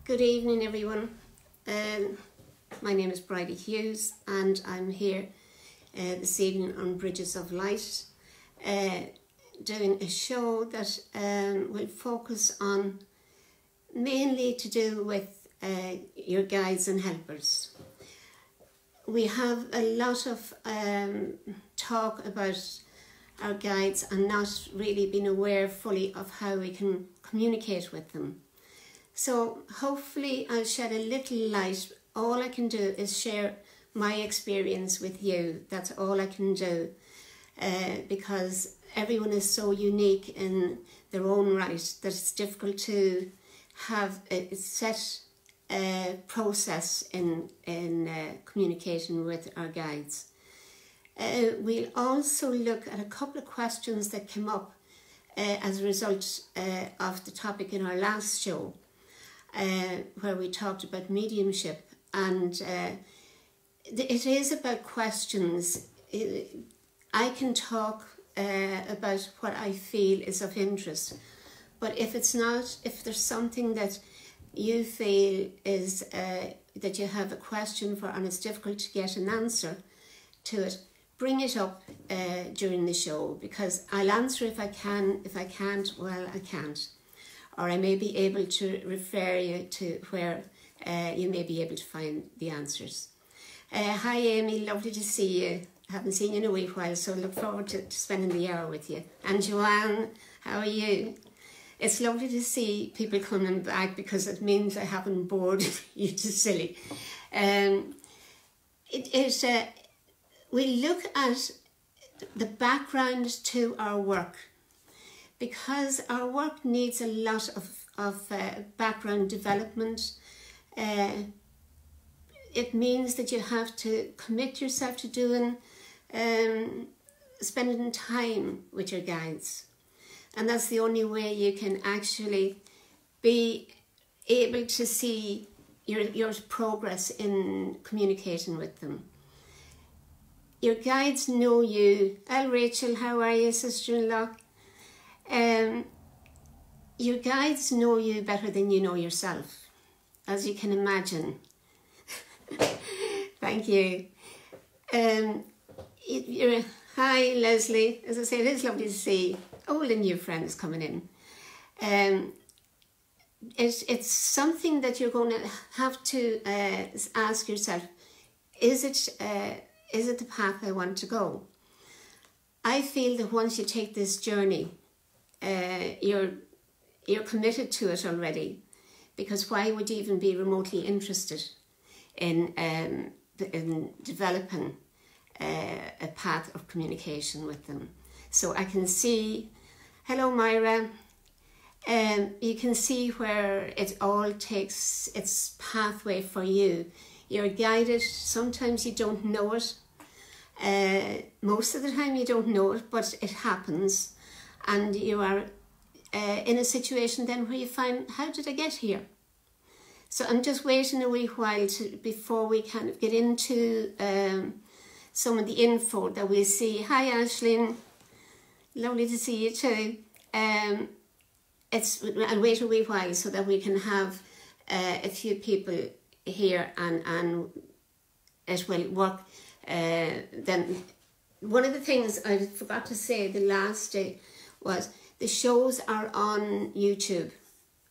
Good evening, everyone. My name is Bridie Hughes, and I'm here this evening on Bridges of Light, doing a show that will focus on mainly to do with your guides and helpers. We have a lot of talk about our guides and not really being aware fully of how we can communicate with them. So hopefully I'll shed a little light. All I can do is share my experience with you. That's all I can do, because everyone is so unique in their own right that it's difficult to have a set process in communicating with our guides. We'll also look at a couple of questions that came up as a result of the topic in our last show, where we talked about mediumship, and it is about questions. I can talk about what I feel is of interest, but if there's something that you feel is that you have a question for and it's difficult to get an answer to it, bring it up during the show, because I'll answer if I can. If I can't, well, I can't. Or I may be able to refer you to where you may be able to find the answers. Hi Amy, lovely to see you. I haven't seen you in a wee while, so look forward to spending the hour with you. And Joanne, how are you? It's lovely to see people coming back, because it means I haven't bored you to silly. We look at the background to our work, because our work needs a lot of background development. It means that you have to commit yourself to doing, spending time with your guides. And that's the only way you can actually be able to see your progress in communicating with them. Your guides know you. Oh, Rachel, how are you, sister-in-law? Your guides know you better than you know yourself, as you can imagine. Thank you. Hi, Leslie. As I say, it is lovely to see old and new friends coming in. It's something that you're going to have to ask yourself, is it the path I want to go? I feel that once you take this journey, you're committed to it already, because why would you even be remotely interested in developing a path of communication with them? So I can see, hello Myra, you can see where it all takes its pathway for you. You're guided. Sometimes you don't know it. Most of the time you don't know it, but it happens. And you are in a situation then where you find, how did I get here? So I'm just waiting a wee while before we kind of get into some of the info that we'll see. Hi Aisling, lovely to see you too. I'll wait a wee while so that we can have a few people here, and it will work. Then one of the things I forgot to say the last day was the shows are on YouTube,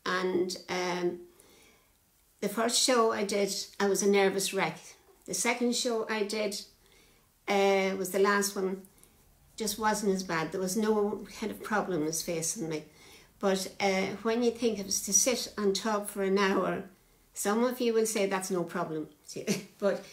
and the first show I did, I was a nervous wreck. The second show I did was the last one, just wasn't as bad. There was no kind of problems facing me. But when you think of it, to sit and talk for an hour, some of you will say that's no problem, but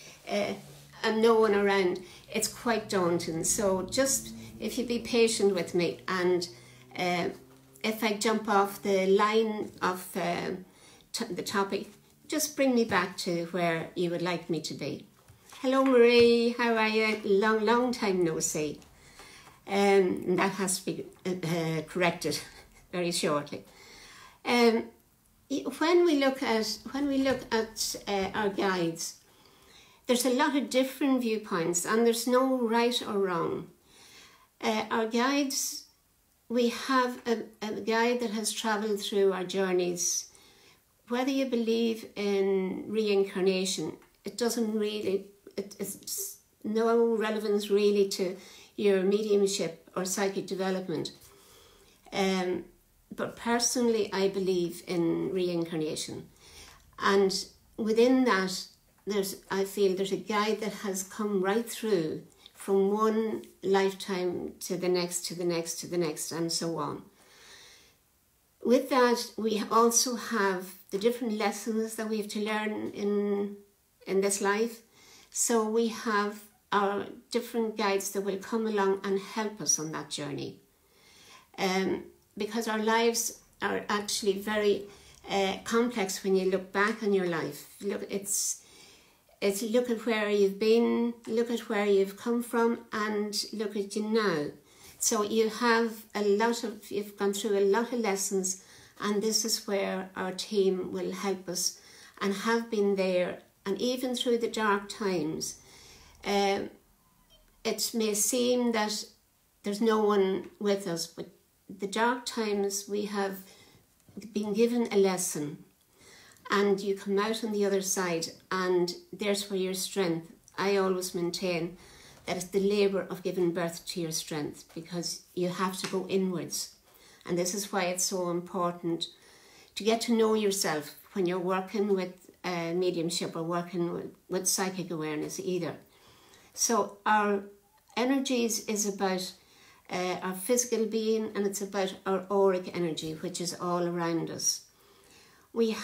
and no one around, it's quite daunting. So just, if you be patient with me, and if I jump off the line of the topic, just bring me back to where you would like me to be. Hello Marie, how are you? Long time no see. That has to be corrected very shortly. When we look at our guides, there's a lot of different viewpoints, and there's no right or wrong. Our guides, we have a guide that has travelled through our journeys whether you believe in reincarnation, it doesn't really, it's no relevance really to your mediumship or psychic development. But personally, I believe in reincarnation. And within that, I feel there's a guide that has come right through from one lifetime to the next, to the next, to the next, and so on. With that, we also have the different lessons that we have to learn in this life. So we have our different guides that will come along and help us on that journey. Because our lives are actually very complex when you look back on your life. Look at where you've been, look at where you've come from, and look at you now. So you have you've gone through a lot of lessons, and this is where our team will help us and have been there. And even through the dark times, it may seem that there's no one with us, but the dark times we have been given a lesson, and you come out on the other side, and there's where your strength. I always maintain that it's the labour of giving birth to your strength, because you have to go inwards. And this is why it's so important to get to know yourself when you're working with mediumship or working with psychic awareness either. So our energies is about our physical being, and it's about our auric energy, which is all around us. We will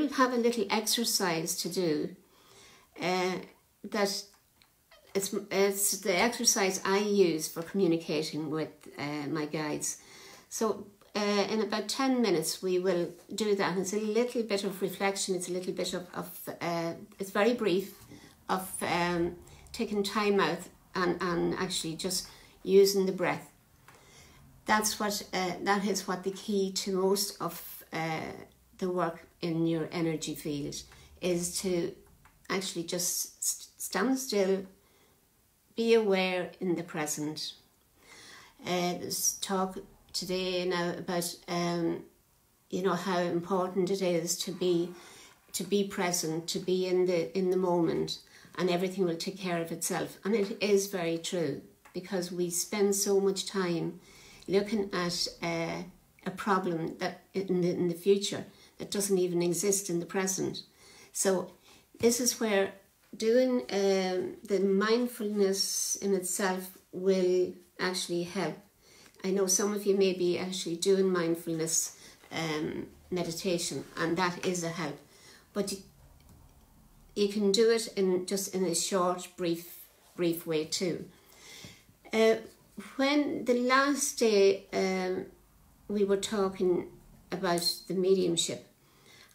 have a little exercise to do. That it's the exercise I use for communicating with my guides. So in about 10 minutes we will do that. It's a little bit of reflection. It's a little bit of it's very brief, of taking time out and actually just using the breath. That is what the key to most of the work in your energy field is, to actually just stand still, be aware in the present. There's talk today now about how important it is to be present, to be in the moment, and everything will take care of itself. And it is very true, because we spend so much time looking at a problem that in the future that doesn't even exist in the present. So this is where doing the mindfulness in itself will actually help. I know some of you may be actually doing mindfulness meditation, and that is a help. But you can do it in a short, brief way too. When the last day we were talking about the mediumship,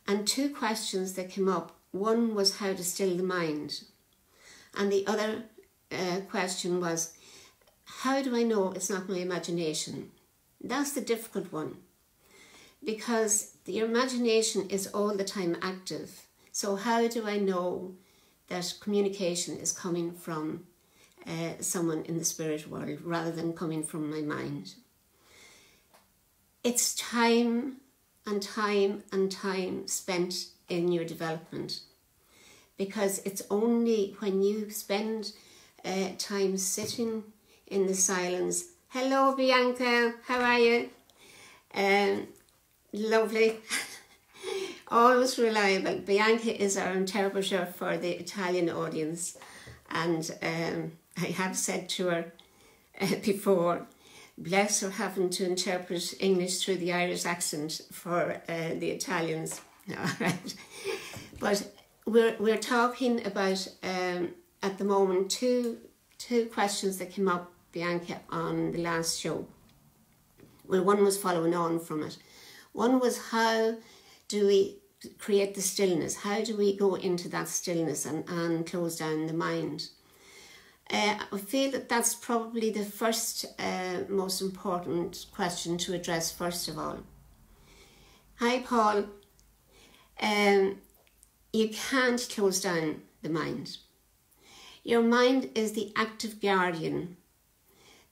and two questions that came up. One was how to still the mind, and the other question was, how do I know it's not my imagination? That's the difficult one, because your imagination is all the time active. So how do I know that communication is coming from someone in the spirit world rather than coming from my mind? It's time and time and time spent in your development, because it's only when you spend time sitting in the silence. Hello Bianca, how are you? Lovely. Always reliable. Bianca is our interpreter for the Italian audience, and I have said to her before, bless her having to interpret English through the Irish accent for the Italians. All right. But we're talking about at the moment two questions that came up, Bianca, on the last show. Well, one was following on from it. One was, how do we create the stillness? How do we go into that stillness and close down the mind? I feel that that's probably the first most important question to address first of all. Hi Paul. You can't close down the mind. Your mind is the active guardian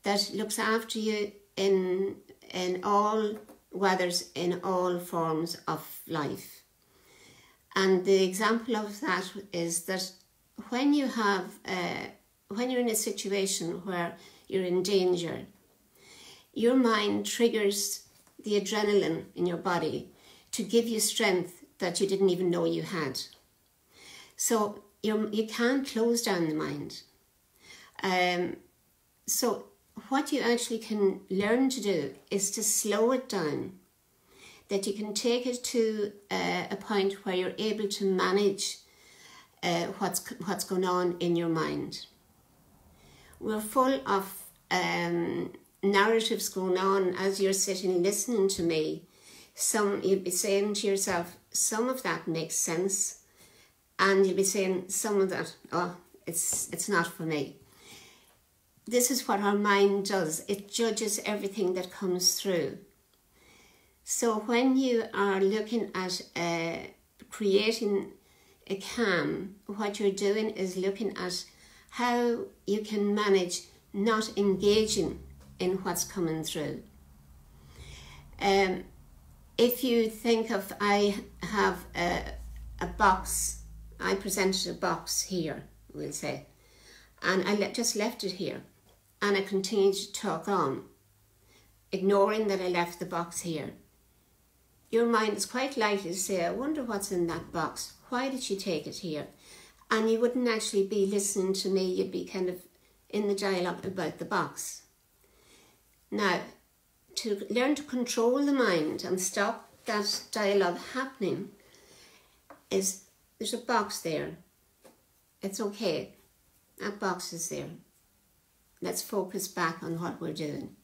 that looks after you in all weathers in all forms of life. And the example of that is that when you have, when you're in a situation where you're in danger, your mind triggers the adrenaline in your body to give you strength that you didn't even know you had. So you can't close down the mind. So what you actually can learn to do is to slow it down, that you can take it to a point where you're able to manage what's going on in your mind. We're full of narratives going on as you're sitting listening to me. Some you'll be saying to yourself, some of that makes sense, and you'll be saying some of that, oh, it's not for me. This is what our mind does. It judges everything that comes through. So when you are looking at creating a calm, what you're doing is looking at how you can manage not engaging in what's coming through. If you think of, I have a box, I presented a box here, we'll say, and I just left it here, and I continued to talk on, ignoring that I left the box here. Your mind is quite likely to say, I wonder what's in that box. Why did she take it here? And you wouldn't actually be listening to me, you'd be kind of in the dialogue about the box. Now, to learn to control the mind and stop that dialogue happening is, there's a box there. It's okay. That box is there. Let's focus back on what we're doing.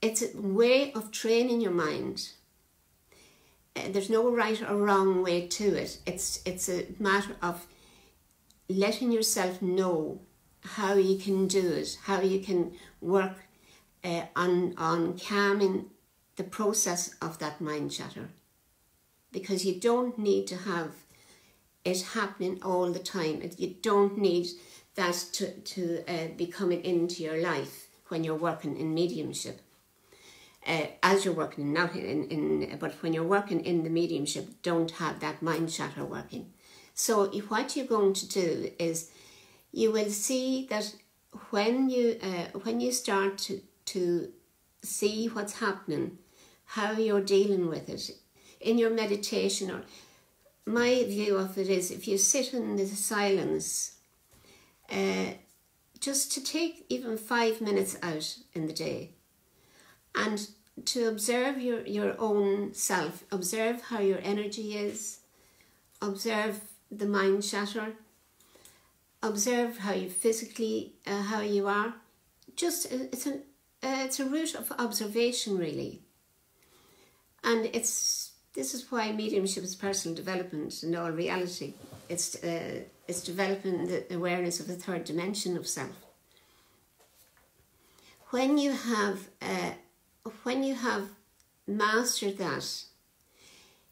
It's a way of training your mind. There's no right or wrong way to it. It's a matter of letting yourself know how you can do it, how you can work on calming the process of that mind chatter. Because you don't need to have it happening all the time. You don't need that to be coming into your life when you're working in mediumship. As you're working, not but when you're working in the mediumship, don't have that mind chatter working. So what you're going to do is, you will see that when you start to see what's happening, how you're dealing with it in your meditation, or my view of it is, if you sit in the silence, just to take even 5 minutes out in the day, and to observe your own self, observe how your energy is, observe the mind chatter, observe how you physically, how you are. Just it's a route of observation, really. And this is why mediumship is personal development in all reality. It's developing the awareness of the third dimension of self. When you have mastered that,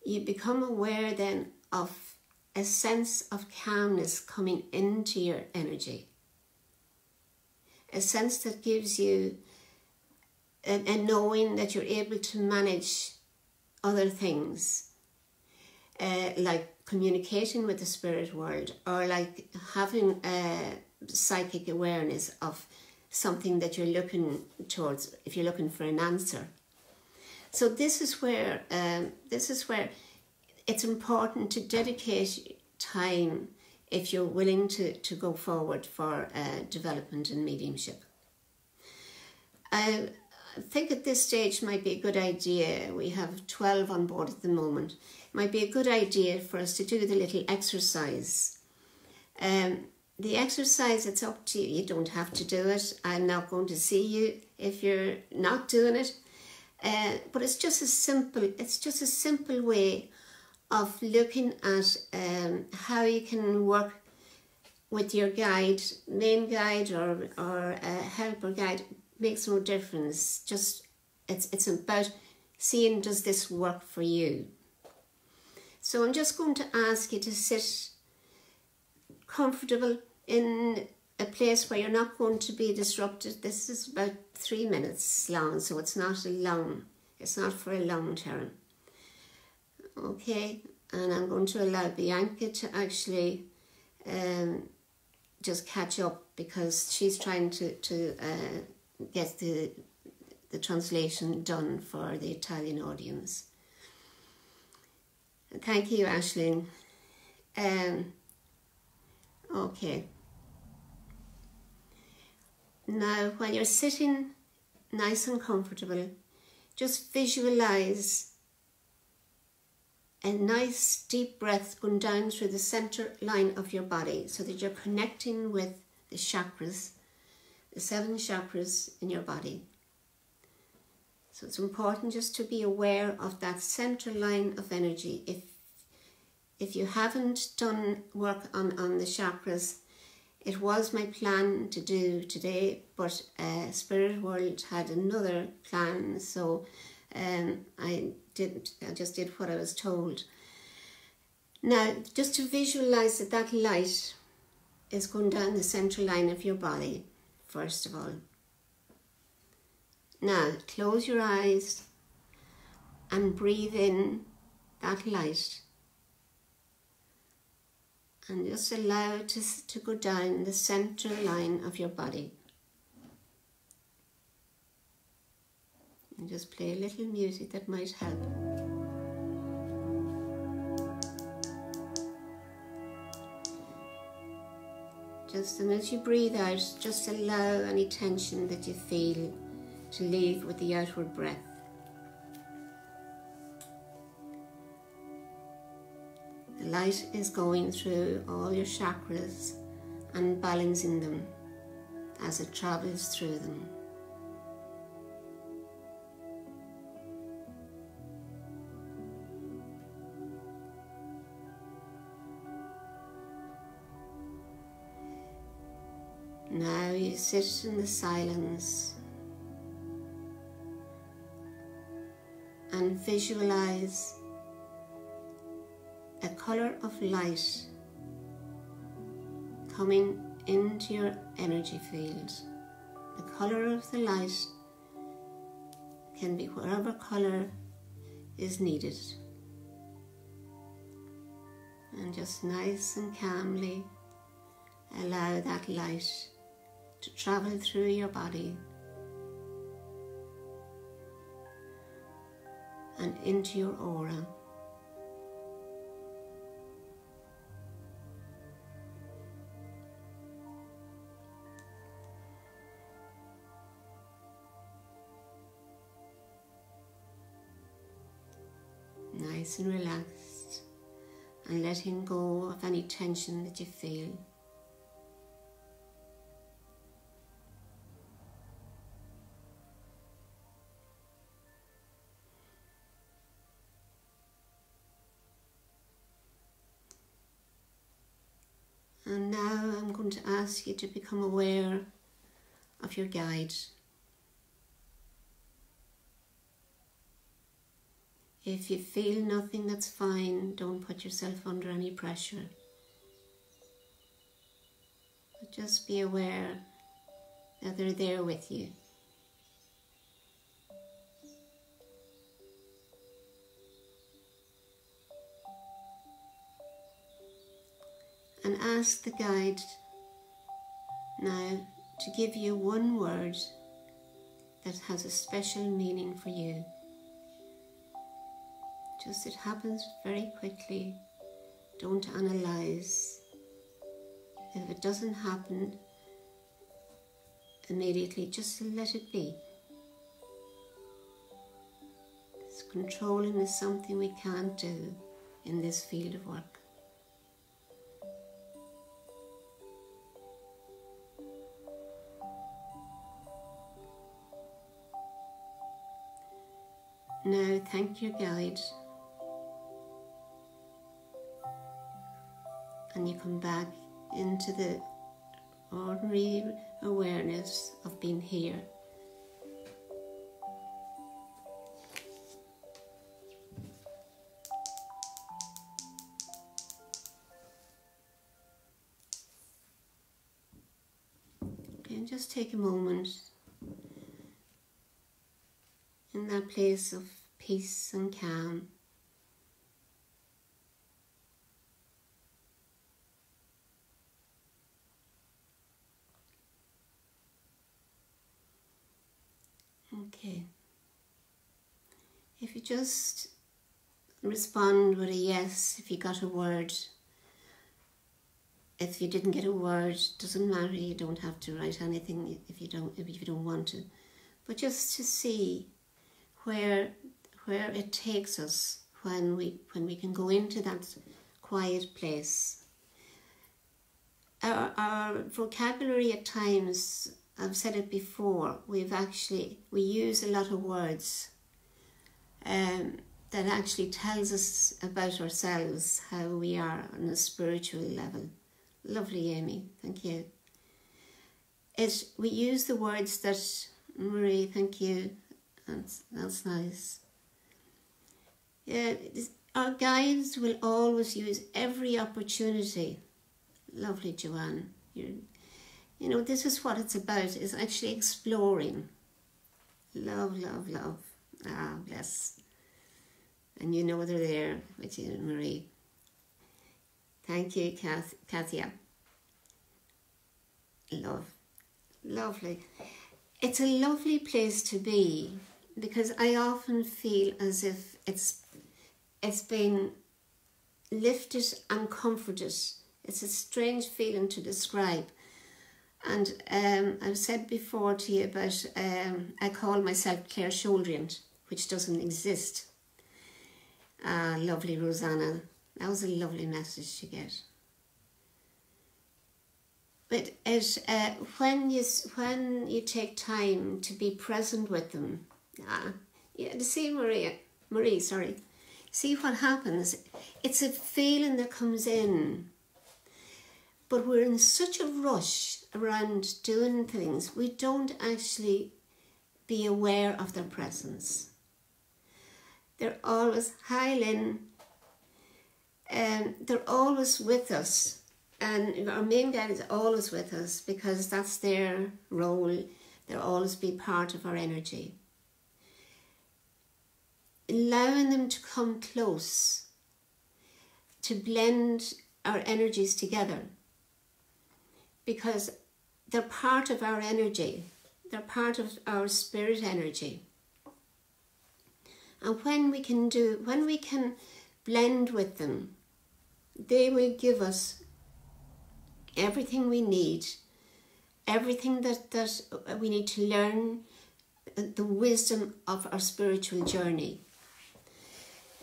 you become aware then of a sense of calmness coming into your energy. A sense that gives you a knowing that you're able to manage other things, like communicating with the spirit world, or like having a psychic awareness of something that you're looking towards, if you're looking for an answer. So this is where it's important to dedicate time if you're willing to go forward for development in mediumship. I think at this stage might be a good idea, we have 12 on board at the moment, might be a good idea for us to do the little exercise. The exercise, it's up to you. You don't have to do it. I'm not going to see you if you're not doing it. But it's just a simple way of looking at how you can work with your guide, main guide or helper guide. Makes no difference. Just it's about seeing, does this work for you? So I'm just going to ask you to sit comfortable in a place where you're not going to be disrupted. This is about 3 minutes long, so it's not a long It's not for a long term. Okay, and I'm going to allow Bianca to actually just catch up, because she's trying to get the translation done for the Italian audience. Thank you, Aisling. Okay. Now, while you're sitting nice and comfortable, just visualize a nice deep breath going down through the center line of your body, so that you're connecting with the chakras, the 7 chakras in your body. So it's important just to be aware of that center line of energy. If you haven't done work on the chakras, it was my plan to do today, but Spirit World had another plan, so I just did what I was told. Now, just to visualize that light is going down the central line of your body, first of all. Now, close your eyes and breathe in that light. And just allow it to go down the center line of your body. And just play a little music that might help. Just, and as you breathe out, just allow any tension that you feel to leave with the outward breath. The light is going through all your chakras and balancing them as it travels through them. Now you sit in the silence and visualize a colour of light coming into your energy field. The colour of the light can be whatever colour is needed. And just nice and calmly allow that light to travel through your body and into your aura. Nice and relaxed, and letting go of any tension that you feel. And now I'm going to ask you to become aware of your guide. If you feel nothing, that's fine. Don't put yourself under any pressure. But just be aware that they're there with you. And ask the guide now to give you one word that has a special meaning for you. Just, it happens very quickly. Don't analyze. If it doesn't happen immediately, just let it be. Because controlling is something we can't do in this field of work. Now thank your guide, and you come back into the ordinary awareness of being here. Okay, and just take a moment in that place of peace and calm. Okay. If you just respond with a yes, if you got a word. If you didn't get a word, doesn't matter. You don't have to write anything if you don't want to. But just to see where it takes us when we can go into that quiet place. Our vocabulary at times, I've said it before, we use a lot of words that actually tells us about ourselves, how we are on a spiritual level. Lovely, Amy, thank you. We use the words that, Marie, thank you, that's nice. Yeah, our guides will always use every opportunity. Lovely, Joanne. You know, this is what it's about, is actually exploring. Love, love, love. Ah, bless. And you know they're there with you, Marie. Thank you, Kathia. Love. Lovely. It's a lovely place to be, because I often feel as if it's been lifted and comforted. It's a strange feeling to describe. And I've said before to you about, I call myself clairshouldient, which doesn't exist. Lovely, Rosanna. That was a lovely message to get. But when you take time to be present with them, see, Marie, sorry. See what happens. It's a feeling that comes in, but we're in such a rush around doing things, we don't actually be aware of their presence. They're always, hi Lynn, they're always with us, and our main guide is always with us because that's their role. They'll always be part of our energy. Allowing them to come close, to blend our energies together, because they're part of our energy. They're part of our spirit energy. And when we can blend with them, they will give us everything we need, everything that we need to learn, the wisdom of our spiritual journey.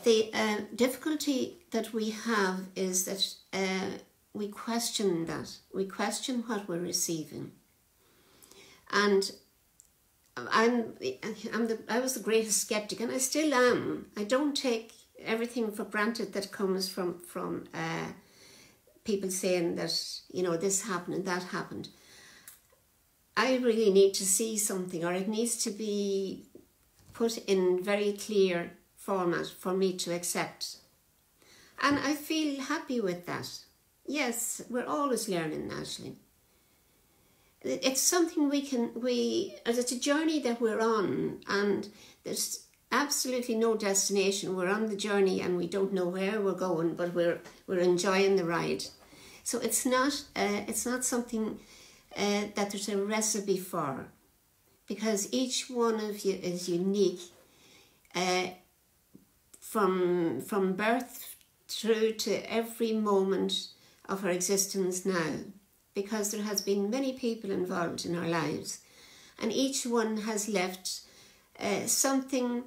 The difficulty that we have is that we question that. We question what we're receiving. And I was the greatest skeptic, and I still am. I don't take everything for granted that comes from people saying that, you know, this happened and that happened. I really need to see something, or it needs to be put in very clear format for me to accept. And I feel happy with that. Yes, we're always learning, Ashley. It's something it's a journey that we're on, and there's absolutely no destination. We're on the journey and we don't know where we're going, but we're enjoying the ride. So it's not something that there's a recipe for, because each one of you is unique from birth through to every moment of our existence now, because there has been many people involved in our lives, and each one has left something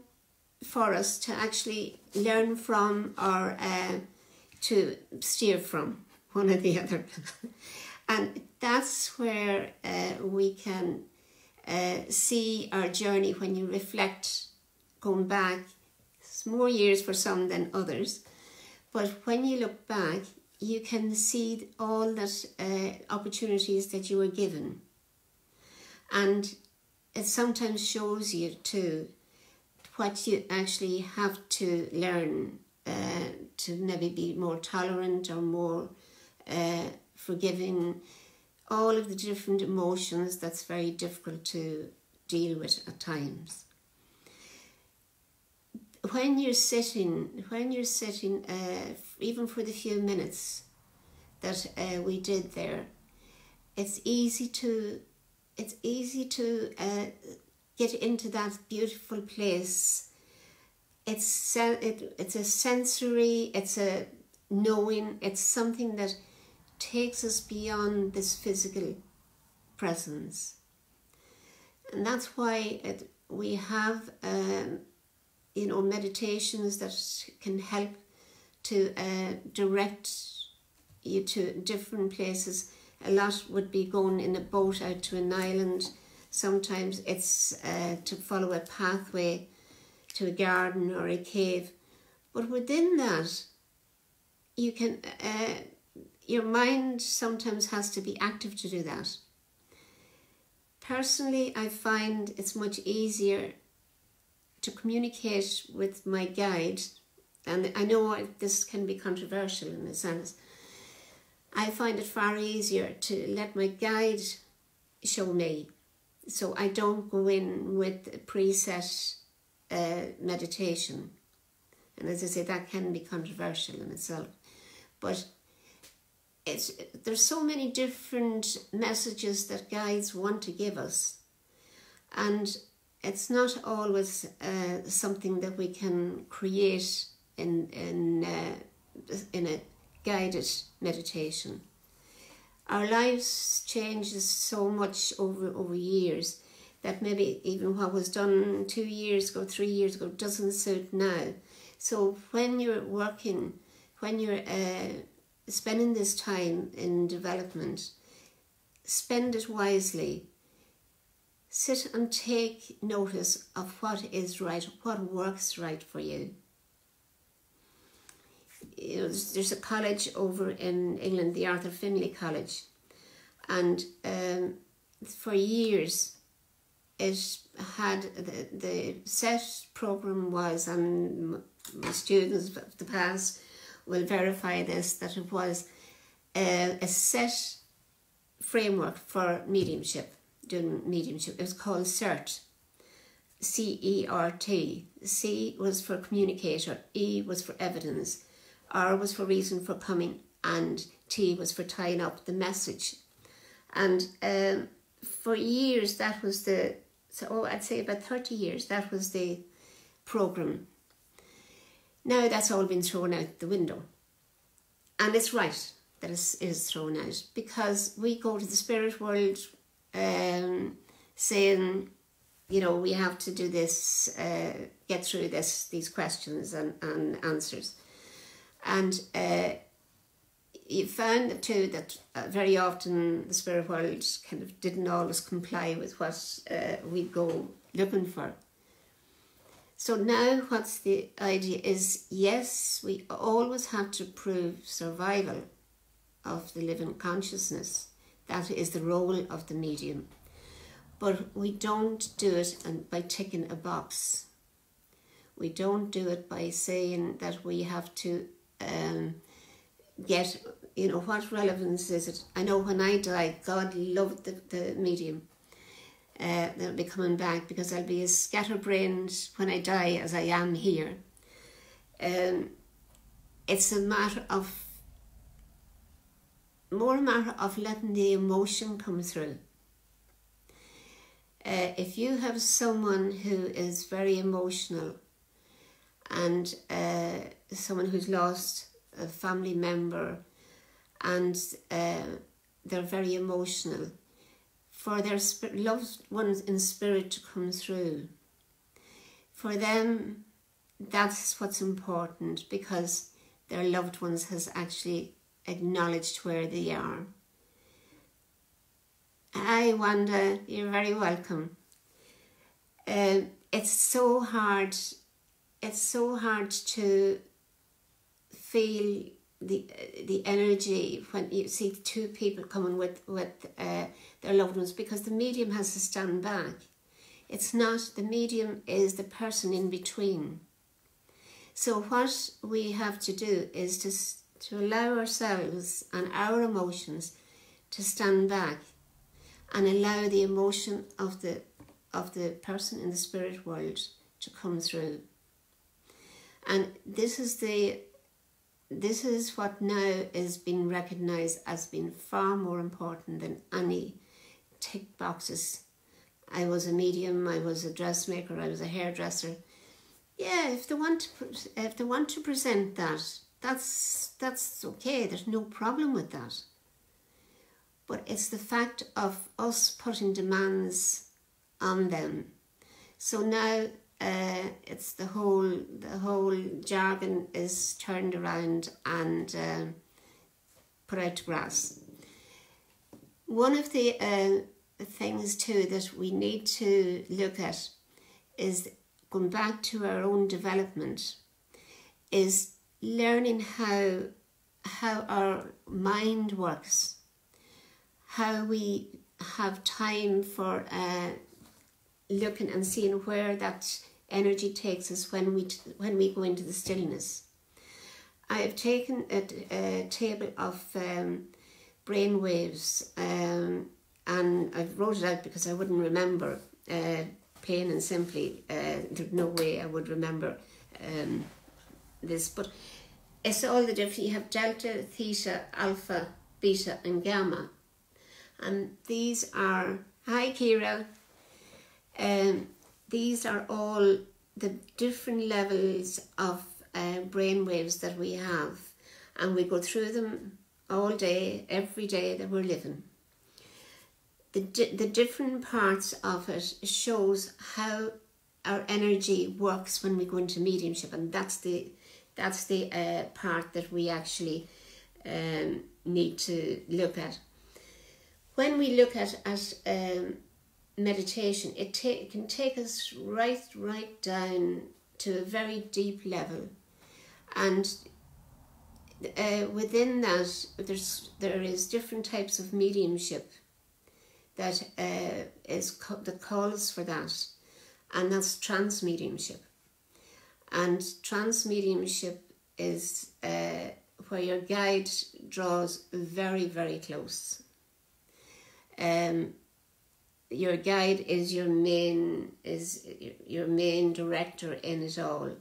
for us to actually learn from, or to steer from, one or the other. And that's where we can see our journey when you reflect, going back. It's more years for some than others, but when you look back, you can see all that opportunities that you were given. And it sometimes shows you too what you actually have to learn to maybe be more tolerant or more forgiving. All of the different emotions that's very difficult to deal with at times. when you're sitting, even for the few minutes that we did there, it's easy to get into that beautiful place. It's a sensory, it's a knowing, it's something that takes us beyond this physical presence. And that's why we have meditations that can help to direct you to different places. A lot would be going in a boat out to an island. Sometimes it's to follow a pathway to a garden or a cave. But within that, you can, your mind sometimes has to be active to do that. Personally, I find it's much easier to communicate with my guide, and I know this can be controversial in a sense. I find it far easier to let my guide show me, so I don't go in with a preset meditation. And as I say, that can be controversial in itself. But there's so many different messages that guides want to give us, and it's not always something that we can create in a guided meditation. Our lives changes so much over years that maybe even what was done 2 years ago, 3 years ago doesn't suit now. So when you're working, when you're spending this time in development, spend it wisely. Sit and take notice of what is right, what works right for you. There's a college over in England, the Arthur Findlay College, and for years it had the set program was, and my students of the past will verify this, that it was a set framework for mediumship, doing mediumship. It was called CERT, C-E-R-T. C was for communicator, E was for evidence, R was for reason for coming, and T was for tying up the message. And for years that was I'd say about 30 years, that was the program. Now that's all been thrown out the window. And it's right that it is thrown out, because we go to the spirit world saying, we have to do this, get through these questions and answers. And you found too that very often the spirit world kind of didn't always comply with what we go looking for. So now what's the idea is, yes, we always have to prove survival of the living consciousness. That is the role of the medium. But we don't do it by ticking a box. We don't do it by saying that we have to get, what relevance is it? I know when I die, God loved the medium. They'll be coming back, because I'll be as scatterbrained when I die as I am here. It's more a matter of letting the emotion come through. If you have someone who is very emotional, and someone who's lost a family member, and they're very emotional, for their loved ones in spirit to come through, for them, that's what's important, because their loved ones has actually acknowledged where they are. Hi Wanda, you're very welcome. It's so hard to feel the energy when you see two people coming with their loved ones, because the medium has to stand back. It's not, the medium is the person in between. So what we have to do is to allow ourselves and our emotions to stand back, and allow the emotion of the person in the spirit world to come through. And this is what now is being recognised as being far more important than any tick boxes. I was a medium, I was a dressmaker, I was a hairdresser. Yeah, if they want to present that, that's okay. There's no problem with that. But it's the fact of us putting demands on them. So now it's the whole jargon is turned around and put out to grass. One of the things too that we need to look at is going back to our own development, is learning how our mind works, how we have time for looking and seeing where that energy takes us when we go into the stillness. I have taken a table of brain waves and I've wrote it out because I wouldn't remember. Plain and simply, there's no way I would remember this, but it's all the different. You have delta, theta, alpha, beta and gamma, and these are, hi Kira, these are all the different levels of brain waves that we have, and we go through them all day, every day that we're living. The different parts of it shows how our energy works when we go into mediumship, and that's the part that we actually need to look at. When we look at meditation, it can take us right down to a very deep level, and within that there is different types of mediumship that that calls for that, and that's trance mediumship. And trance mediumship is where your guide draws very, very close. Your guide is your main director in it all.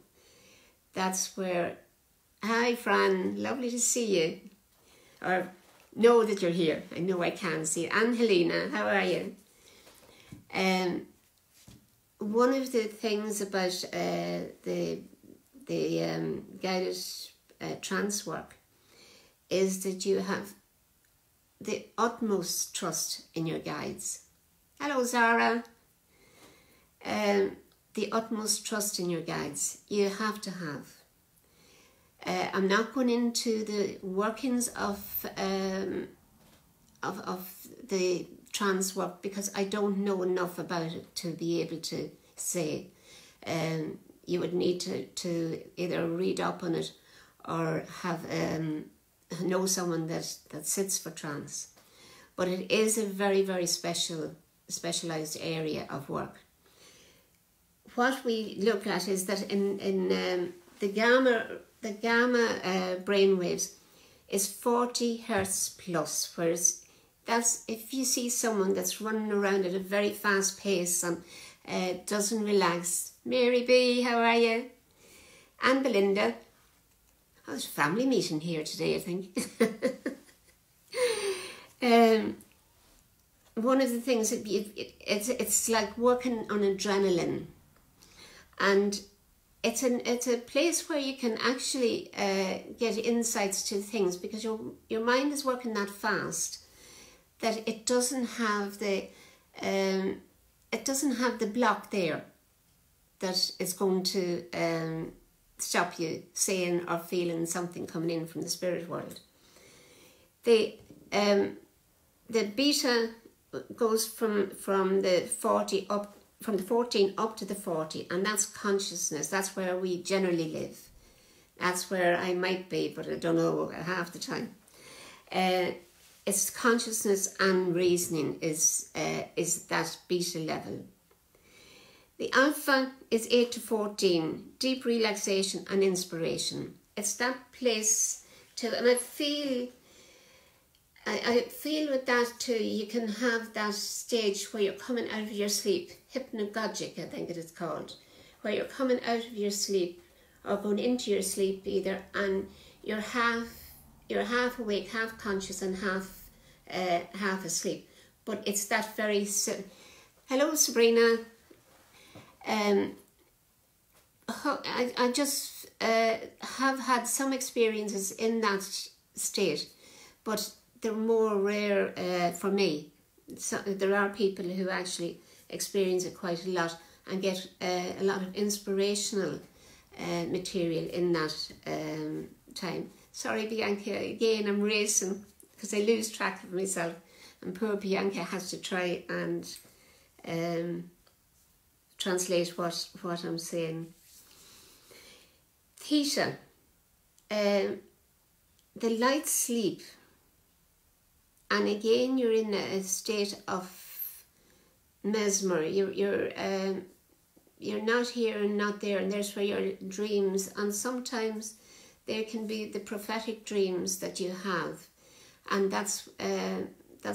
That's where, hi Fran, lovely to see you, or know that you're here. I know I can see you. And Helena, how are you? One of the things about the guided trance work is that you have the utmost trust in your guides. Hello Zara. The utmost trust in your guides. You have to have. I'm not going into the workings of the trance work because I don't know enough about it to be able to say. You would need to either read up on it or have know someone that sits for trance. But it is a very, very specialized area of work. What we look at is that in the gamma brain waves is 40 hertz plus, whereas that's if you see someone that's running around at a very fast pace and doesn't relax. Mary B, how are you? And Belinda. Oh, there's a family meeting here today, I think. One of the things, it's like working on adrenaline, and it's a place where you can actually get insights to things because your mind is working that fast that it doesn't have the block there that is going to stop you saying or feeling something coming in from the spirit world. The beta goes from the 40 up, from the 14 up to the 40, and that's consciousness. That's where we generally live. That's where I might be, but I don't know half the time. It's consciousness and reasoning is that beta level. The alpha is 8 to 14, deep relaxation and inspiration. It's that place to, and I feel with that too, you can have that stage where you're coming out of your sleep, hypnagogic I think it is called, where you're coming out of your sleep or going into your sleep either, and you're half awake, half conscious, and half asleep. But it's that very hello, Sabrina. I just have had some experiences in that state, but they're more rare for me. So there are people who actually experience it quite a lot and get a lot of inspirational material in that time. Sorry, Bianca, again I'm racing because I lose track of myself, and poor Bianca has to try and translate what I'm saying. Theta, the light sleep, and again you're in a state of mesmer. You're not here and not there, and there's where your dreams, and sometimes there can be the prophetic dreams that you have, and that's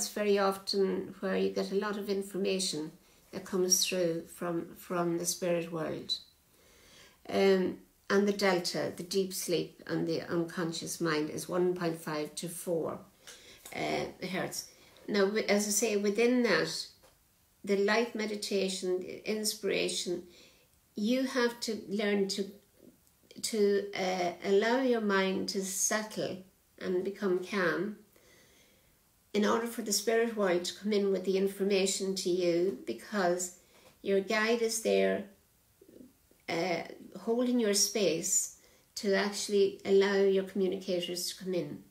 very often where you get a lot of information that comes through from the spirit world. And the delta, the deep sleep and the unconscious mind, is 1.5 to 4 hertz. Now, as I say, within that, the light meditation, the inspiration, you have to learn to allow your mind to settle and become calm in order for the spirit world to come in with the information to you, because your guide is there holding your space to actually allow your communicators to come in.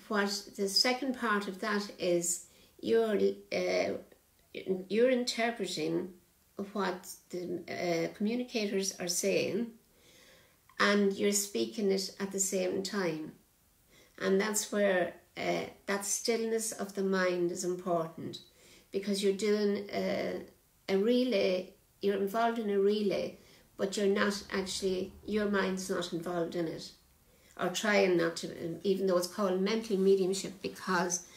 What the second part of that is, you're interpreting what the communicators are saying, and you're speaking it at the same time. And that's where that stillness of the mind is important, because you're doing a relay, you're involved in a relay, but you're not actually, your mind's not involved in it, or trying not to, even though it's called mental mediumship, because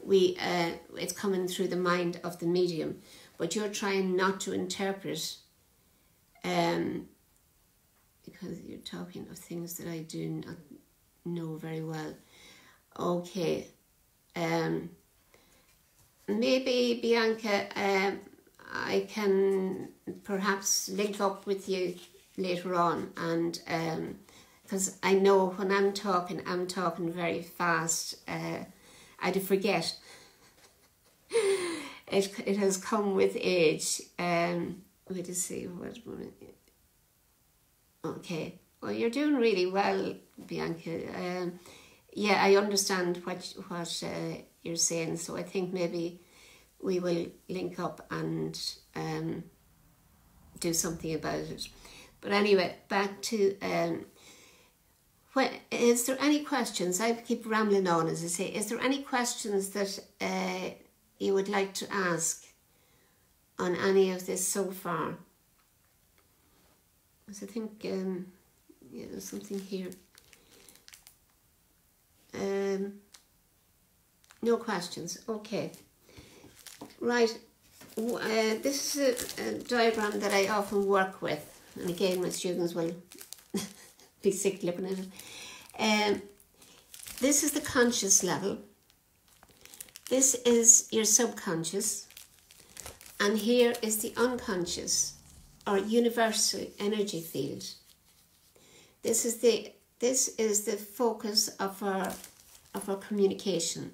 it's coming through the mind of the medium, but you're trying not to interpret, because you're talking of things that I do not know very well. Okay, maybe Bianca, I can perhaps link up with you later on, and because I know when I'm talking very fast. I'd forget. It has come with age. Wait to see what. Okay. Well, you're doing really well, Bianca. Yeah, I understand what you're saying. So I think maybe we will link up and do something about it. But anyway, back to. Is there any questions? I keep rambling on, as I say. Is there any questions that you would like to ask on any of this so far? Because I think, yeah, there's something here. No questions. Okay. Right. This is a diagram that I often work with. And again, my students will be sick looking at it. This is the conscious level. This is your subconscious. And here is the unconscious or universal energy field. This is the focus of our communication.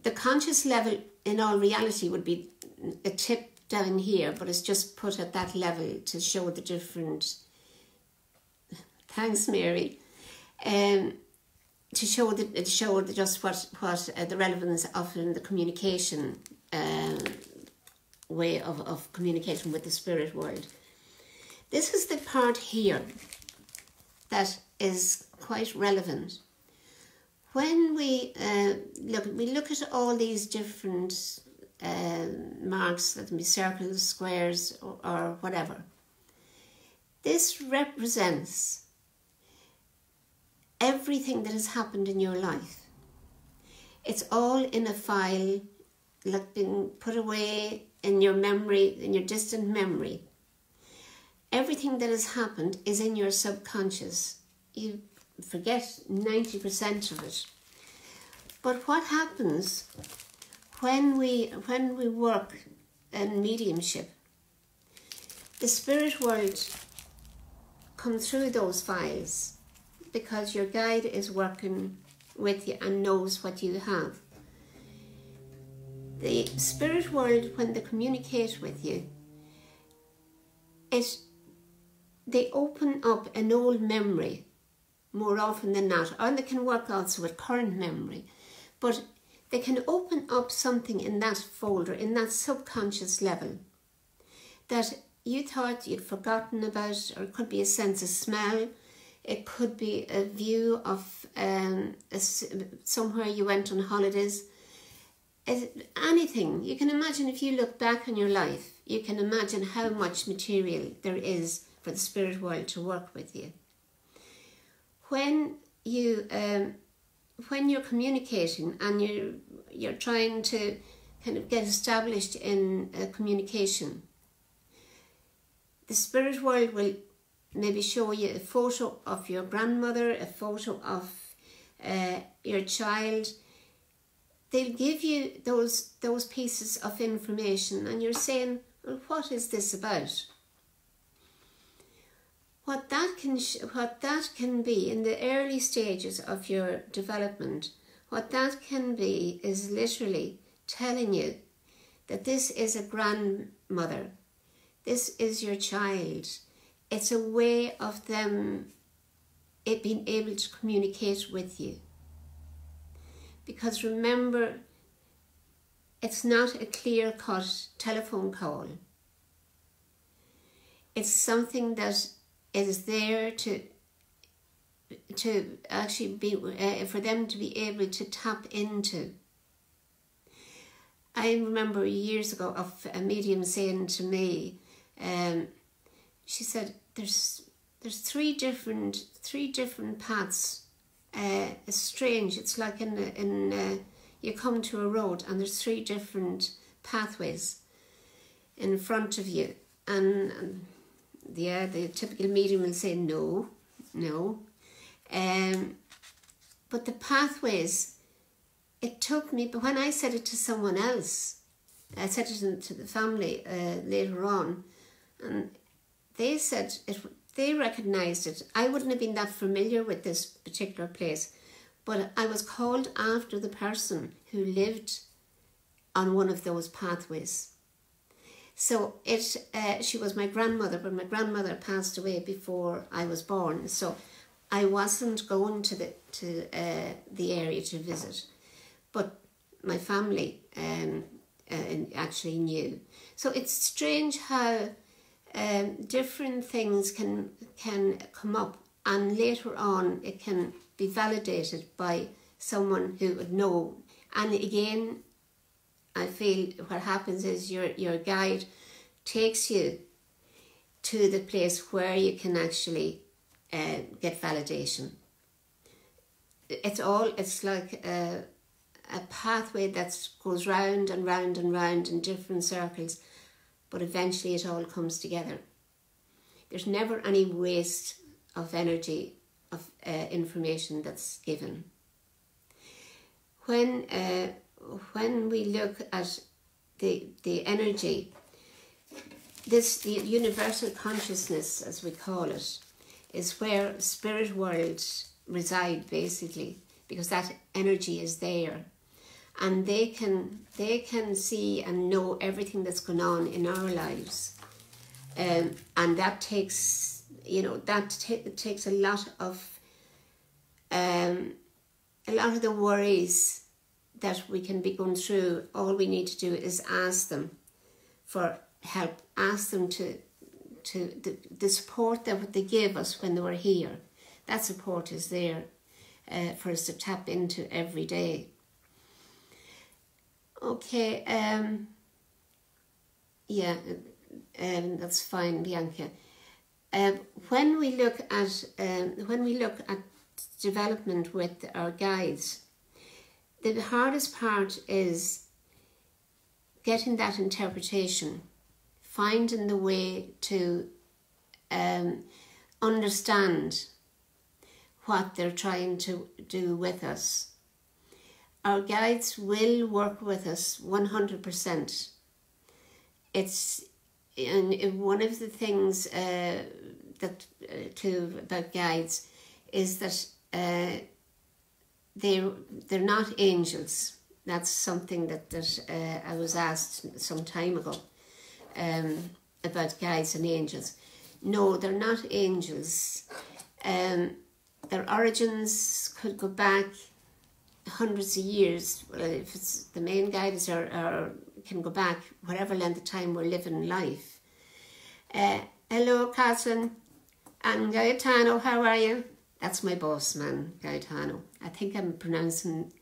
The conscious level in all reality would be a tip down here, but it's just put at that level to show the different. Thanks, Mary. To show just what the relevance of in the communication way of communicating with the spirit world. This is the part here that is quite relevant. When we look at all these different marks, that can be circles, squares, or whatever. This represents everything that has happened in your life. It's all in a file, like been put away in your memory, in your distant memory. everything that has happened is in your subconscious. You forget 90% of it. But what happens when we work in mediumship, the spirit world comes through those files because your guide is working with you and knows what you have. The spirit world, when they communicate with you, they open up an old memory more often than not, or they can work also with current memory, but they can open up something in that folder, in that subconscious level, that you thought you'd forgotten about, or it could be a sense of smell, it could be a view of somewhere you went on holidays, anything. You can imagine, if you look back on your life, you can imagine how much material there is for the spirit world to work with you. When you're communicating and you're trying to kind of get established in communication, the spirit world will maybe show you a photo of your grandmother, a photo of your child. They'll give you those pieces of information, and you're saying, well, what is this about? What that can be in the early stages of your development, what that can be is literally telling you that this is a grandmother, this is your child. It's a way of them being able to communicate with you. Because remember, it's not a clear-cut telephone call. It's something that is there to actually be for them to be able to tap into. I remember years ago of a medium saying to me, she said, "There's three different paths. It's strange. It's like you come to a road and there's three different pathways in front of you, and the typical medium will say no. But the pathways, it took me, but when I said it to someone else, I said it to the family later on, and they said they recognised it. I wouldn't have been that familiar with this particular place, but I was called after the person who lived on one of those pathways. So she was my grandmother, but my grandmother passed away before I was born. So I wasn't going to the area to visit, but my family actually knew. So it's strange how different things can come up, and later on it can be validated by someone who would know. And again, I feel what happens is your guide takes you to the place where you can actually get validation. It's like a pathway that goes round and round and round in different circles, but eventually it all comes together. There's never any waste of energy, of information that's given. When we look at the energy, the universal consciousness, as we call it, is where spirit worlds reside, basically, because that energy is there. And they can see and know everything that's going on in our lives, and that takes takes a lot of the worries that we can be going through. All we need to do is ask them for help, ask them to the support that they give us when they were here. That support is there for us to tap into every day. Okay, that's fine, Bianca. When we look at development with our guides, the hardest part is getting that interpretation, finding the way to understand what they're trying to do with us. Our guides will work with us 100%. It's one of the things about guides is that they're not angels. That's something that I was asked some time ago about guides and angels. No, they're not angels. Their origins could go back hundreds of years. Well, if it's the main guides or can go back whatever length of time we're living life. Hello, Catherine and Gaetano, how are you? That's my boss man, Gaetano. I think I'm pronouncing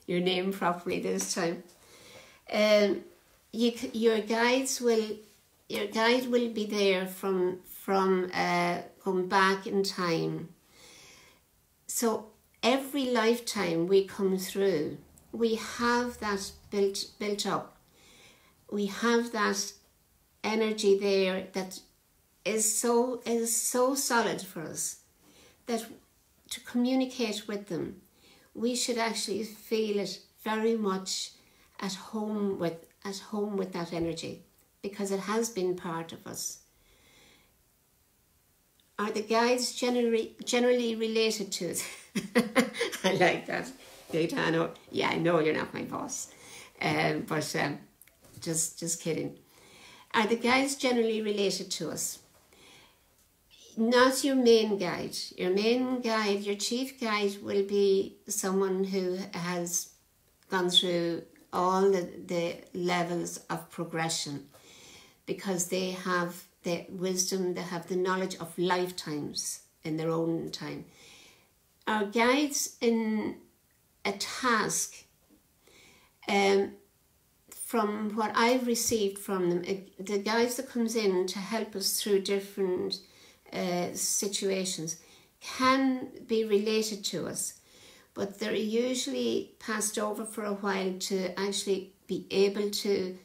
your name properly this time. Your guide will be there from going back in time. So every lifetime we come through, we have that built up. We have that energy there that is so solid for us that to communicate with them, we should actually feel it very much at home with that energy, because it has been part of us. Are the guides generally related to us? I like that, Gaetano. Yeah, I know you're not my boss, but just kidding. Are the guides generally related to us? Not your main guide. Your main guide, your chief guide, will be someone who has gone through all the levels of progression, because they have the wisdom, they have the knowledge of lifetimes in their own time. Our guides in a task, from what I've received from them, the guides that comes in to help us through different situations can be related to us, but they're usually passed over for a while to actually be able to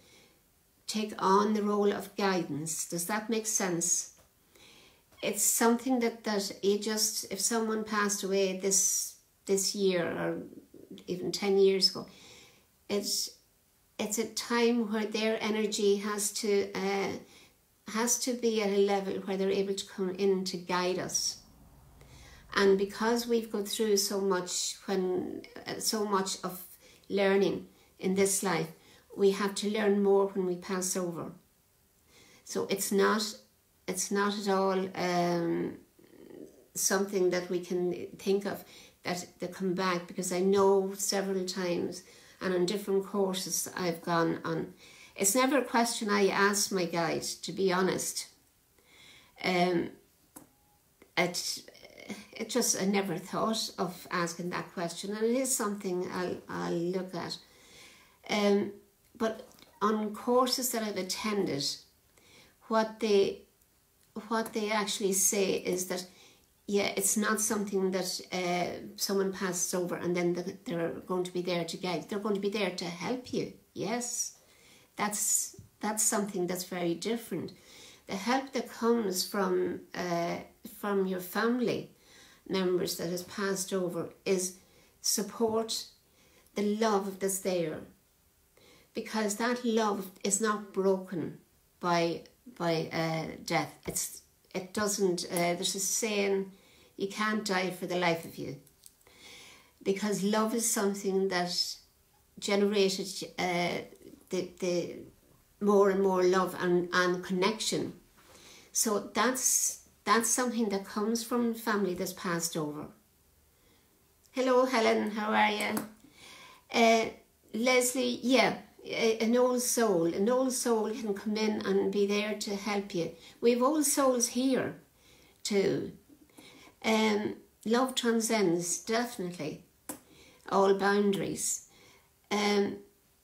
take on the role of guidance. Does that make sense? It's something that you just, if someone passed away this year or even 10 years ago, it's a time where their energy has to be at a level where they're able to come in to guide us. And because we've gone through so much of learning in this life, we have to learn more when we pass over. So it's not at all something that we can think of that they come back, because I know several times and on different courses I've gone on, it's never a question I ask my guide, to be honest. I never thought of asking that question, and it is something I'll look at. But on courses that I've attended, what they actually say is that, yeah, it's not something that someone passes over and then they're going to be there to guide. They're going to be there to help you. Yes, that's something that's very different. The help that comes from your family members that has passed over is support, the love that's there, because that love is not broken by death. It doesn't. There's a saying, you can't die for the life of you, because love is something that generated the more and more love and connection. So that's something that comes from family that's passed over. Hello, Helen, how are you? Leslie, yeah, an old soul can come in and be there to help you. We have old souls here too. Love transcends, definitely, all boundaries.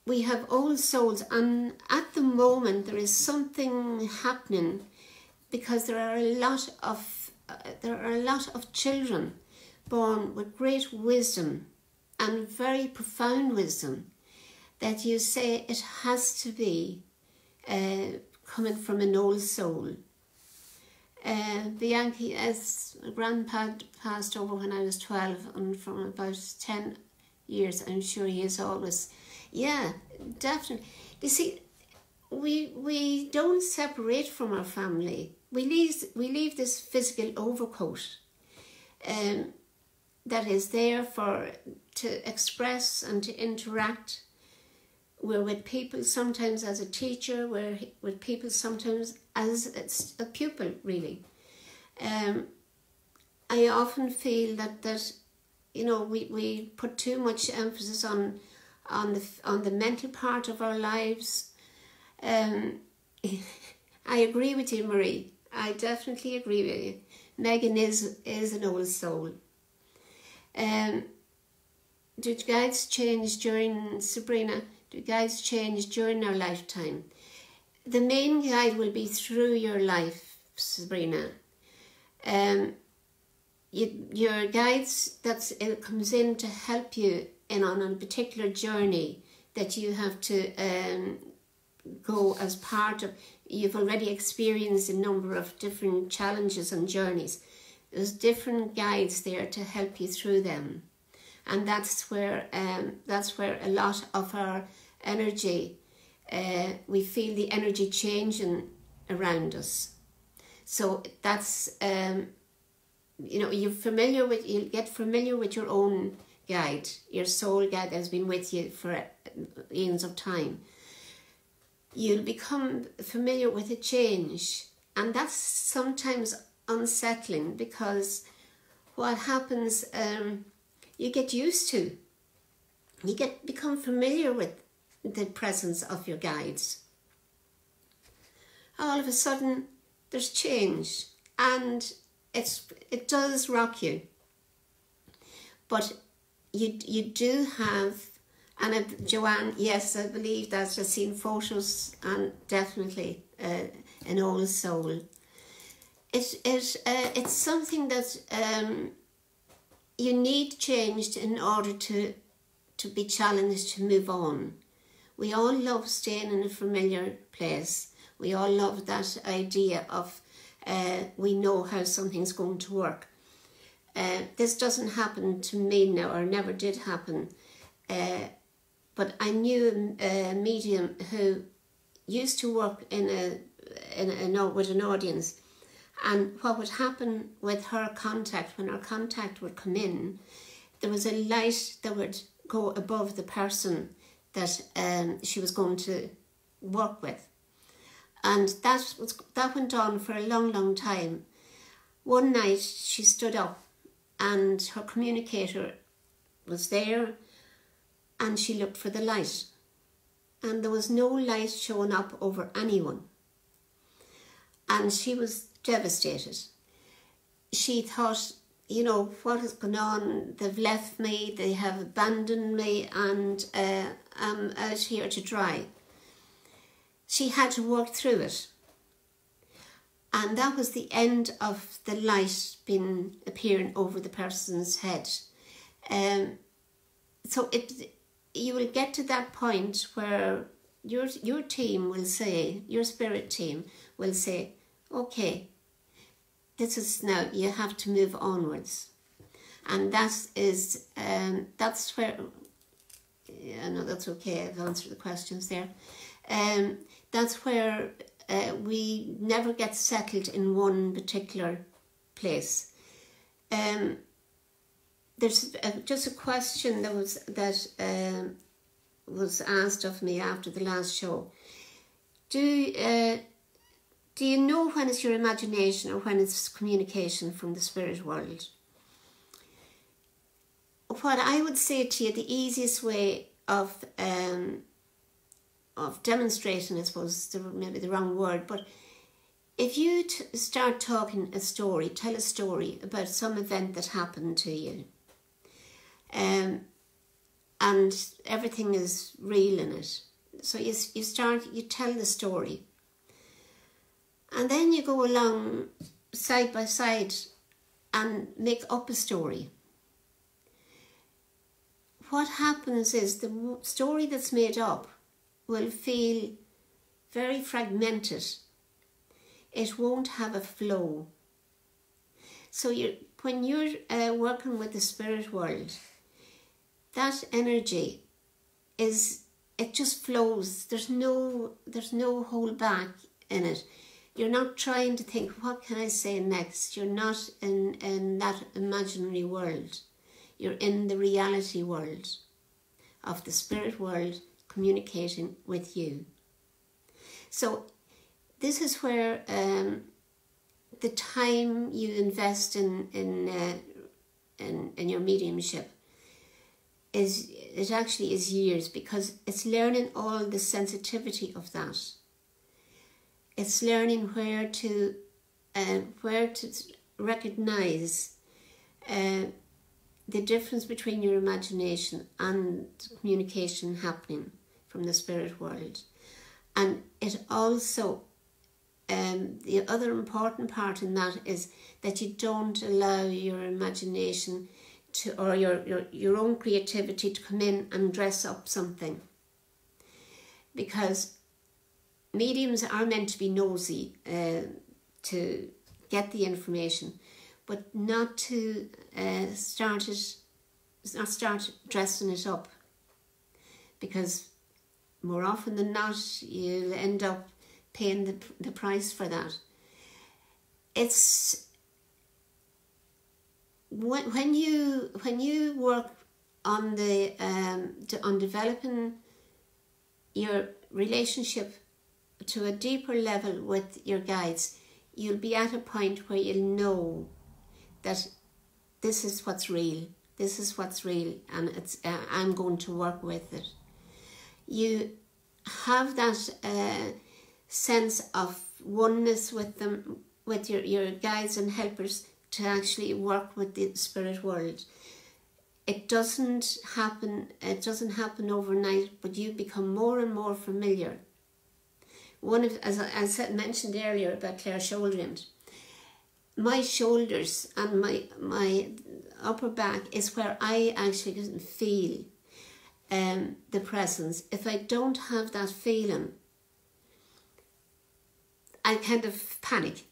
We have old souls, and at the moment there is something happening, because there are a lot of children born with great wisdom and very profound wisdom, that you say it has to be coming from an old soul. Bianchi, as grandpa passed over when I was 12, and from about 10 years, I'm sure he is always, yeah, definitely. You see, we don't separate from our family. We leave this physical overcoat that is there to express and to interact. We're with people sometimes as a teacher, we're with people sometimes as a pupil, really. I often feel that you know, we put too much emphasis on the mental part of our lives. I agree with you, Marie. I definitely agree with you. Megan is an old soul. Do guides change during, Sabrina, do guides change during our lifetime? The main guide will be through your life, Sabrina. Your guides, it comes in to help you on a particular journey that you have to go as part of. You've already experienced a number of different challenges and journeys. There's different guides there to help you through them, and that's where a lot of our energy, we feel the energy changing around us. So that's you know, you'll get familiar with your own guide, your soul guide that has been with you for eons of time. You'll become familiar with a change, and that's sometimes unsettling, because what happens, you get used to, become familiar with the presence of your guides. All of a sudden there's change, and it does rock you, but you do have. And Joanne, yes, I believe that. I've seen photos, and definitely an old soul. It's something that you need changed in order to be challenged to move on. We all love staying in a familiar place. We all love that idea of we know how something's going to work. This doesn't happen to me now, or never did happen. But I knew a medium who used to work with an audience, and what would happen with her contact, when her contact would come in, there was a light that would go above the person that she was going to work with, and that went on for a long time. One night she stood up, and her communicator was there, and she looked for the light, and there was no light showing up over anyone, and she was devastated. She thought, you know, what has gone on? They've left me, they have abandoned me, and I'm out here to dry. She had to work through it, and that was the end of the light appearing over the person's head. So you will get to that point where your team will say, your spirit team will say, okay, this is now, you have to move onwards. And that's where, yeah, no, that's okay, I've answered the questions there. That's where we never get settled in one particular place. There's just a question that was asked of me after the last show. Do you know when it's your imagination or when it's communication from the spirit world? What I would say to you, the easiest way of demonstrating, I suppose, maybe the wrong word, but if you start talking a story, tell a story about some event that happened to you, and everything is real in it. So you tell the story, and then you go along side by side and make up a story. What happens is the story that's made up will feel very fragmented. It won't have a flow. So when you're working with the spirit world, that energy it just flows. There's no hold back in it. You're not trying to think, what can I say next? You're not in that imaginary world. You're in the reality world of the spirit world communicating with you. So this is where the time you invest in your mediumship it actually is years, because it's learning all the sensitivity of that. It's learning where to recognize the difference between your imagination and communication happening from the spirit world. And it also, the other important part in that is that you don't allow your imagination to, or your own creativity to come in and dress up something. Because mediums are meant to be nosy to get the information, but not to start dressing it up, because more often than not you'll end up paying the price for that. It's when you work on on developing your relationship to a deeper level with your guides, you'll be at a point where you'll know that this is what's real. This is what's real, and it's I'm going to work with it. You have that sense of oneness with them, with your guides and helpers, to actually work with the spirit world. It doesn't happen overnight, but you become more and more familiar. As I mentioned earlier about clairshouldering, my shoulders and my upper back is where I actually can feel the presence. If I don't have that feeling, I kind of panic.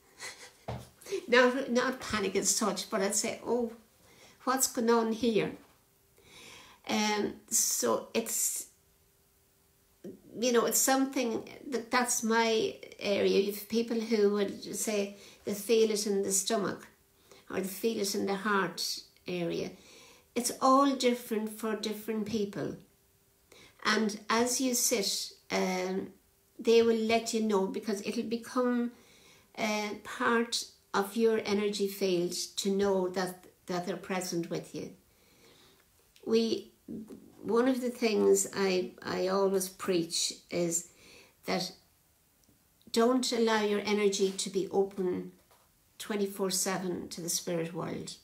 Not panic as such, but I'd say, oh, what's going on here? So it's, it's something that's my area. You have people who would say they feel it in the stomach, or they feel it in the heart area. It's all different for different people. And as you sit, they will let you know, because it'll become part of your energy field to know that they're present with you. One of the things I always preach is that don't allow your energy to be open 24/7 to the spirit world.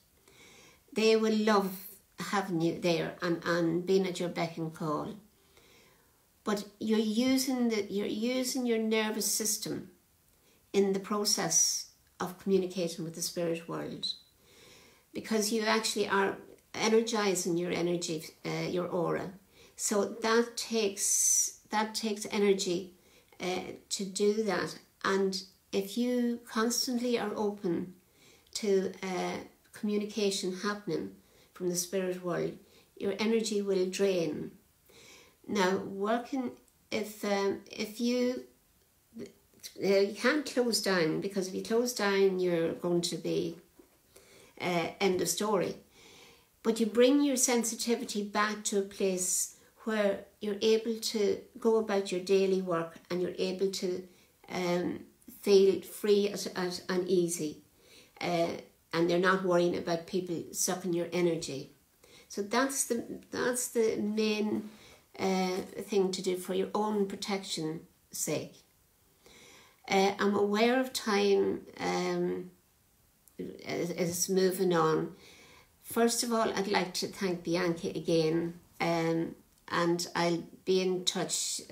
They will love having you there and being at your beck and call. But you're using your nervous system in the process of communicating with the spirit world, because you actually are energizing your energy, your aura. So that takes energy to do that. And if you constantly are open to communication happening from the spirit world, your energy will drain. Now, if you can't close down, because if you close down, you're going to be end of story. But you bring your sensitivity back to a place where you're able to go about your daily work, and you're able to feel free and easy, and you're not worrying about people sucking your energy. So that's the main thing to do for your own protection sake. I'm aware of time is moving on. First of all, I'd like to thank Bianca again, and I'll be in touch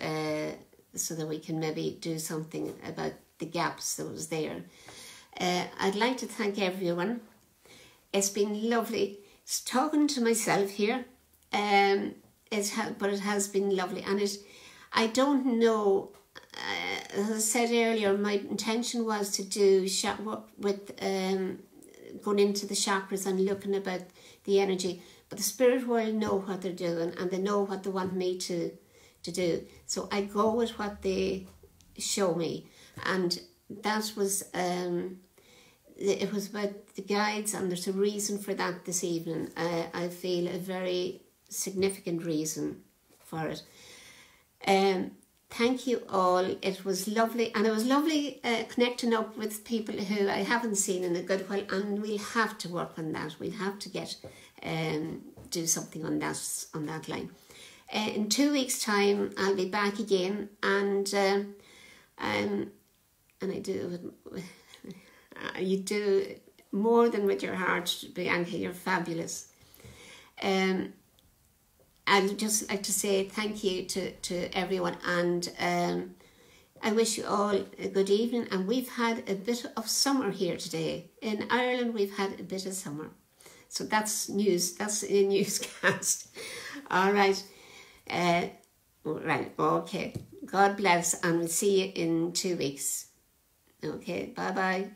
so that we can maybe do something about the gaps that was there. I'd like to thank everyone. It's been lovely talking to myself here, but it has been lovely, and I don't know. As I said earlier, my intention was to do with going into the chakras and looking about the energy. But the spirit world know what they're doing, and they know what they want me to do. So I go with what they show me, and that was it was about the guides, and there's a reason for that this evening. I feel a very significant reason for it. Thank you all. It was lovely, and it was lovely connecting up with people who I haven't seen in a good while, and we'll have to work on that. We'll have to get do something on that line. In 2 weeks' time, I'll be back again, and I do. You do more than with your heart, Bianca. You're fabulous. I'd just like to say thank you to everyone, and I wish you all a good evening. And we've had a bit of summer here today. In Ireland, we've had a bit of summer. So that's news. That's a newscast. All right. Right. Okay. God bless, and we'll see you in 2 weeks. Okay. Bye-bye.